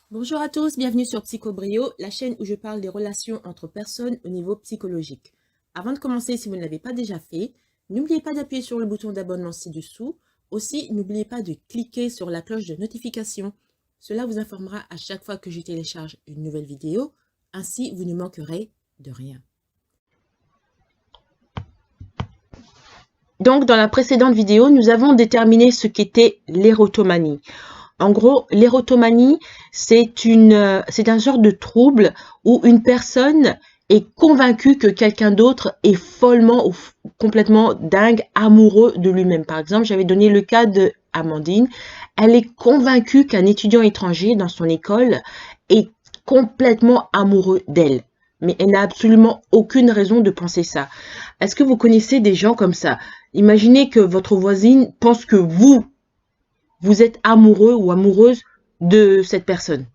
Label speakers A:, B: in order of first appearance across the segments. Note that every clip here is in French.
A: Bonjour à tous, bienvenue sur Psychobrio, la chaîne où je parle des relations entre personnes au niveau psychologique. Avant de commencer, si vous ne l'avez pas déjà fait, n'oubliez pas d'appuyer sur le bouton d'abonnement ci-dessous. Aussi, n'oubliez pas de cliquer sur la cloche de notification. Cela vous informera à chaque fois que je télécharge une nouvelle vidéo. Ainsi, vous ne manquerez de rien. Donc, dans la précédente vidéo, nous avons déterminé ce qu'était l'érotomanie. En gros, l'érotomanie, c'est un genre de trouble où une personne est convaincue que quelqu'un d'autre est follement ou complètement dingue, amoureux de lui-même. Par exemple, j'avais donné le cas de Amandine. Elle est convaincue qu'un étudiant étranger dans son école est complètement amoureux d'elle. Mais elle n'a absolument aucune raison de penser ça. Est-ce que vous connaissez des gens comme ça? Imaginez que votre voisine pense que vous êtes amoureux ou amoureuse de cette personne.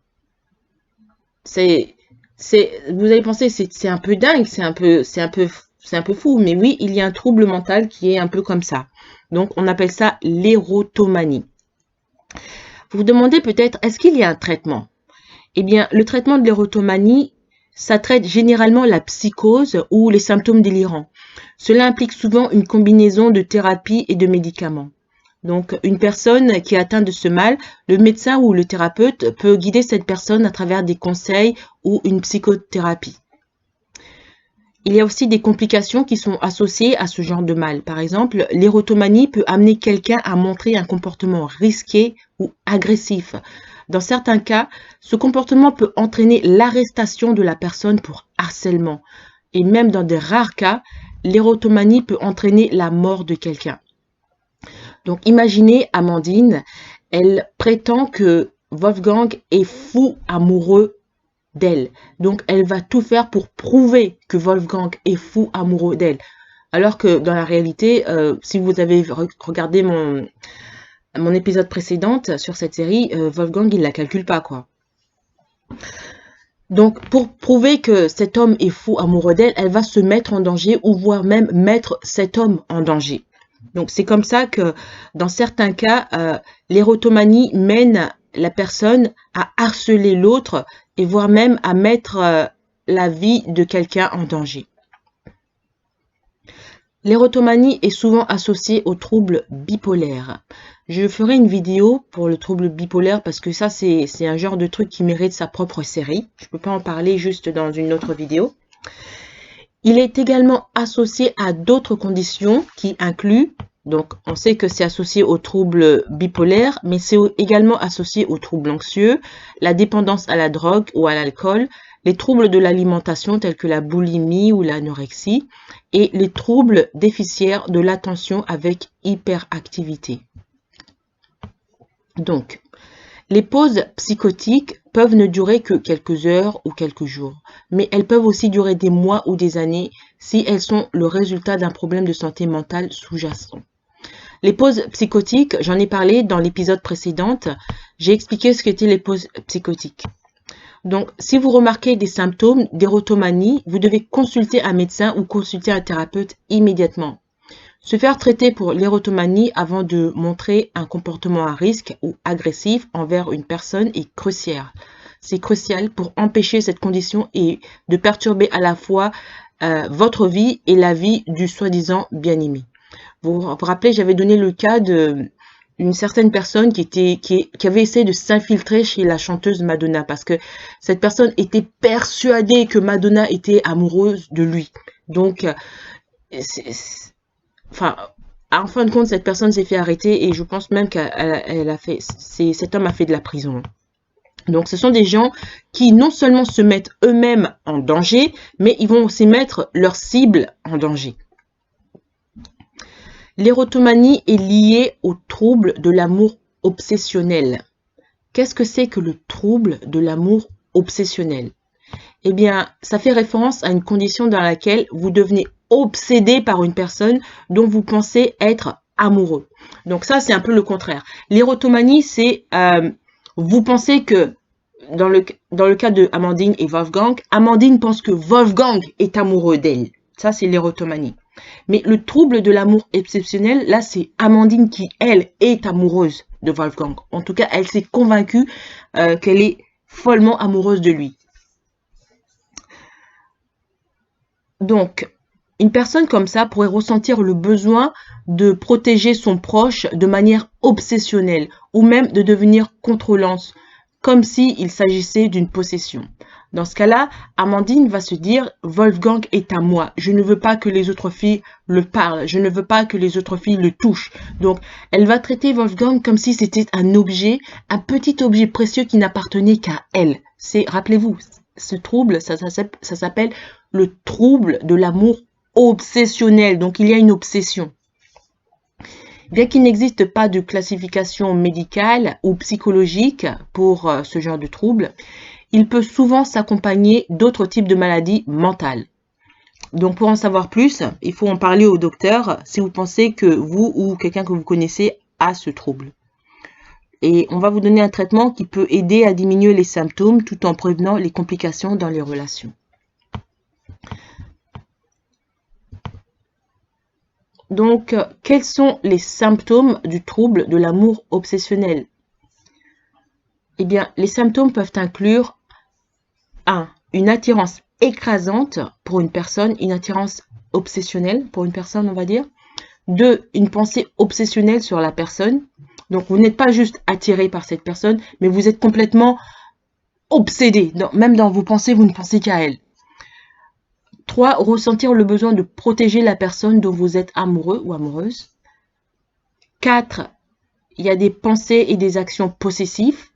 A: Vous allez penser, c'est un peu dingue, c'est un peu fou, mais oui, il y a un trouble mental qui est un peu comme ça. Donc, on appelle ça l'érotomanie. Vous vous demandez peut-être, est-ce qu'il y a un traitement? Eh bien, le traitement de l'érotomanie, ça traite généralement la psychose ou les symptômes délirants. Cela implique souvent une combinaison de thérapie et de médicaments. Donc, une personne qui est atteinte de ce mal, le médecin ou le thérapeute peut guider cette personne à travers des conseils ou une psychothérapie. Il y a aussi des complications qui sont associées à ce genre de mal. Par exemple, l'érotomanie peut amener quelqu'un à montrer un comportement risqué ou agressif. Dans certains cas, ce comportement peut entraîner l'arrestation de la personne pour harcèlement. Et même dans de rares cas, l'érotomanie peut entraîner la mort de quelqu'un. Donc, imaginez Amandine, elle prétend que Wolfgang est fou amoureux d'elle. Donc, elle va tout faire pour prouver que Wolfgang est fou amoureux d'elle. Alors que dans la réalité, si vous avez regardé mon épisode précédent sur cette série, Wolfgang, il la calcule pas, quoi. Donc, pour prouver que cet homme est fou amoureux d'elle, elle va se mettre en danger ou voire même mettre cet homme en danger. Donc, c'est comme ça que, dans certains cas, l'érotomanie mène la personne à harceler l'autre et voire même à mettre la vie de quelqu'un en danger. L'érotomanie est souvent associée au trouble bipolaire. Je ferai une vidéo pour le trouble bipolaire parce que ça, c'est un genre de truc qui mérite sa propre série. Je ne peux pas en parler juste dans une autre vidéo. Il est également associé à d'autres conditions qui incluent, donc on sait que c'est associé au trouble bipolaire, mais c'est également associé au trouble anxieux, la dépendance à la drogue ou à l'alcool, les troubles de l'alimentation tels que la boulimie ou l'anorexie et les troubles déficitaires de l'attention avec hyperactivité. Donc, les pauses psychotiques peuvent ne durer que quelques heures ou quelques jours, mais elles peuvent aussi durer des mois ou des années si elles sont le résultat d'un problème de santé mentale sous-jacent. Les pauses psychotiques, j'en ai parlé dans l'épisode précédent, j'ai expliqué ce qu'étaient les pauses psychotiques. Donc, si vous remarquez des symptômes d'érotomanie, vous devez consulter un médecin ou consulter un thérapeute immédiatement. Se faire traiter pour l'érotomanie avant de montrer un comportement à risque ou agressif envers une personne est crucial. C'est crucial pour empêcher cette condition et de perturber à la fois votre vie et la vie du soi-disant bien-aimé. Vous vous rappelez, j'avais donné le cas d'une certaine personne qui avait essayé de s'infiltrer chez la chanteuse Madonna parce que cette personne était persuadée que Madonna était amoureuse de lui. Donc, en fin de compte, cette personne s'est fait arrêter et je pense même cet homme a fait de la prison. Donc, ce sont des gens qui non seulement se mettent eux-mêmes en danger, mais ils vont aussi mettre leur cible en danger. L'érotomanie est liée au trouble de l'amour obsessionnel. Qu'est-ce que c'est que le trouble de l'amour obsessionnel? Eh bien, ça fait référence à une condition dans laquelle vous devenez obsédé par une personne dont vous pensez être amoureux. Donc ça, c'est un peu le contraire. L'érotomanie, c'est vous pensez que dans le cas de Amandine et Wolfgang, Amandine pense que Wolfgang est amoureux d'elle. Ça, c'est l'érotomanie. Mais le trouble de l'amour exceptionnel, là, c'est Amandine qui, elle, est amoureuse de Wolfgang. En tout cas, elle s'est convaincue qu'elle est follement amoureuse de lui. Donc, une personne comme ça pourrait ressentir le besoin de protéger son proche de manière obsessionnelle ou même de devenir contrôlante, comme s'il s'agissait d'une possession. Dans ce cas-là, Amandine va se dire « Wolfgang est à moi, je ne veux pas que les autres filles le parlent, je ne veux pas que les autres filles le touchent. » Donc, elle va traiter Wolfgang comme si c'était un objet, un petit objet précieux qui n'appartenait qu'à elle. Rappelez-vous, ce trouble, ça s'appelle le trouble de l'amour obsessionnel. Donc, il y a une obsession. Bien qu'il n'existe pas de classification médicale ou psychologique pour ce genre de trouble, il peut souvent s'accompagner d'autres types de maladies mentales. Donc, pour en savoir plus, il faut en parler au docteur si vous pensez que vous ou quelqu'un que vous connaissez a ce trouble. Et on va vous donner un traitement qui peut aider à diminuer les symptômes tout en prévenant les complications dans les relations. Donc, quels sont les symptômes du trouble de l'amour obsessionnel? Eh bien, les symptômes peuvent inclure 1. Une attirance écrasante pour une personne, une attirance obsessionnelle pour une personne, on va dire. 2. Une pensée obsessionnelle sur la personne. Donc, vous n'êtes pas juste attiré par cette personne, mais vous êtes complètement obsédé. Même dans vos pensées, vous ne pensez qu'à elle. 3. Ressentir le besoin de protéger la personne dont vous êtes amoureux ou amoureuse. 4. Il y a des pensées et des actions possessives.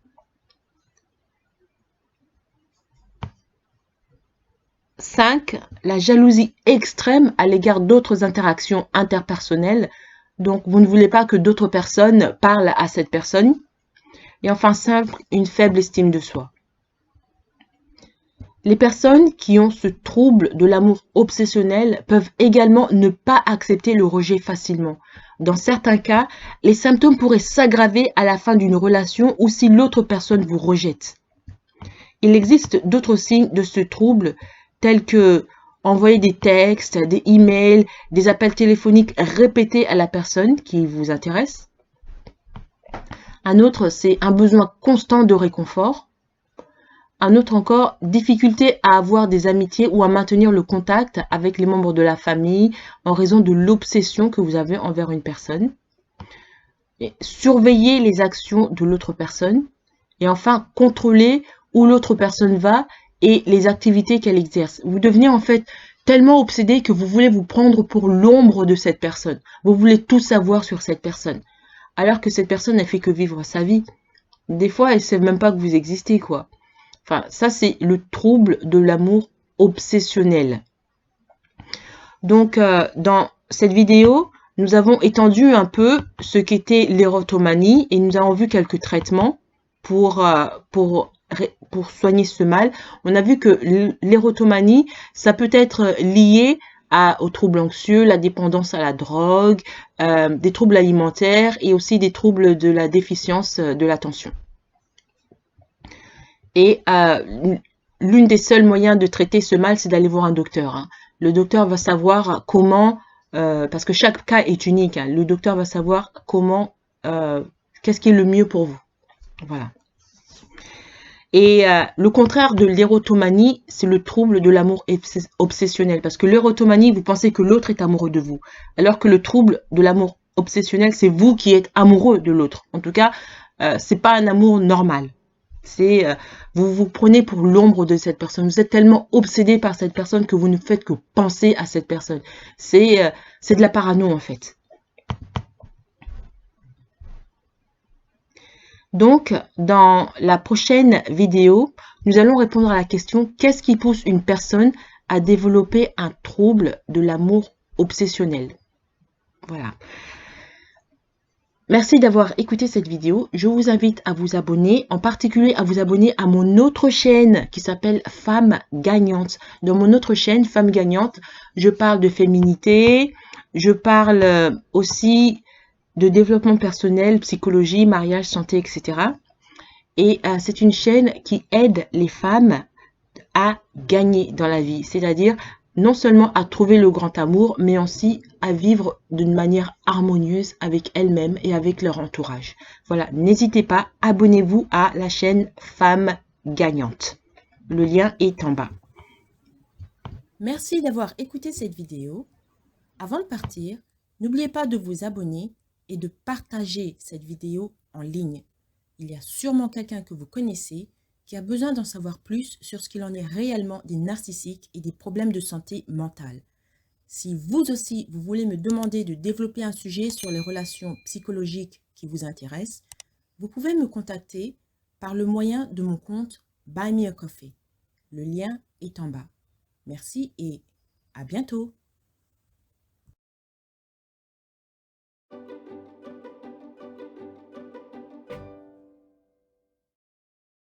A: 5. La jalousie extrême à l'égard d'autres interactions interpersonnelles. Donc, vous ne voulez pas que d'autres personnes parlent à cette personne. Et enfin, 5. Une faible estime de soi. Les personnes qui ont ce trouble de l'amour obsessionnel peuvent également ne pas accepter le rejet facilement. Dans certains cas, les symptômes pourraient s'aggraver à la fin d'une relation ou si l'autre personne vous rejette. Il existe d'autres signes de ce trouble tels que envoyer des textes, des emails, des appels téléphoniques répétés à la personne qui vous intéresse. Un autre, c'est un besoin constant de réconfort. Un autre encore, difficulté à avoir des amitiés ou à maintenir le contact avec les membres de la famille en raison de l'obsession que vous avez envers une personne. Et surveiller les actions de l'autre personne. Et enfin, contrôler où l'autre personne va et les activités qu'elle exerce. Vous devenez en fait tellement obsédé que vous voulez vous prendre pour l'ombre de cette personne. Vous voulez tout savoir sur cette personne. Alors que cette personne n'a fait que vivre sa vie. Des fois, elle ne sait même pas que vous existez, quoi. Enfin, ça, c'est le trouble de l'amour obsessionnel. Donc, dans cette vidéo, nous avons étendu un peu ce qu'était l'érotomanie et nous avons vu quelques traitements pour soigner ce mal. On a vu que l'érotomanie, ça peut être lié aux troubles anxieux, la dépendance à la drogue, des troubles alimentaires et aussi des troubles de la déficience de l'attention. Et l'une des seuls moyens de traiter ce mal, c'est d'aller voir un docteur. Hein. Le docteur va savoir comment, parce que chaque cas est unique, hein, le docteur va savoir comment, qu'est-ce qui est le mieux pour vous. Voilà. Et le contraire de l'érotomanie, c'est le trouble de l'amour obsessionnel. Parce que l'érotomanie, vous pensez que l'autre est amoureux de vous. Alors que le trouble de l'amour obsessionnel, c'est vous qui êtes amoureux de l'autre. En tout cas, c'est pas un amour normal. C'est vous vous prenez pour l'ombre de cette personne. Vous êtes tellement obsédé par cette personne que vous ne faites que penser à cette personne. C'est de la parano en fait. Donc, dans la prochaine vidéo, nous allons répondre à la question « Qu'est-ce qui pousse une personne à développer un trouble de l'amour obsessionnel ?» Voilà. Merci d'avoir écouté cette vidéo. Je vous invite à vous abonner, en particulier à vous abonner à mon autre chaîne qui s'appelle Femme Gagnante. Dans mon autre chaîne, Femme Gagnante, je parle de féminité, je parle aussi de développement personnel, psychologie, mariage, santé, etc. Et c'est une chaîne qui aide les femmes à gagner dans la vie, c'est-à-dire non seulement à trouver le grand amour, mais aussi à vivre d'une manière harmonieuse avec elles-mêmes et avec leur entourage. Voilà, n'hésitez pas, abonnez-vous à la chaîne Femme gagnante. Le lien est en bas.
B: Merci d'avoir écouté cette vidéo. Avant de partir, n'oubliez pas de vous abonner et de partager cette vidéo en ligne. Il y a sûrement quelqu'un que vous connaissez qui a besoin d'en savoir plus sur ce qu'il en est réellement des narcissiques et des problèmes de santé mentale. Si vous aussi, vous voulez me demander de développer un sujet sur les relations psychologiques qui vous intéressent, vous pouvez me contacter par le moyen de mon compte Buy Me a Coffee. Le lien est en bas. Merci et à bientôt.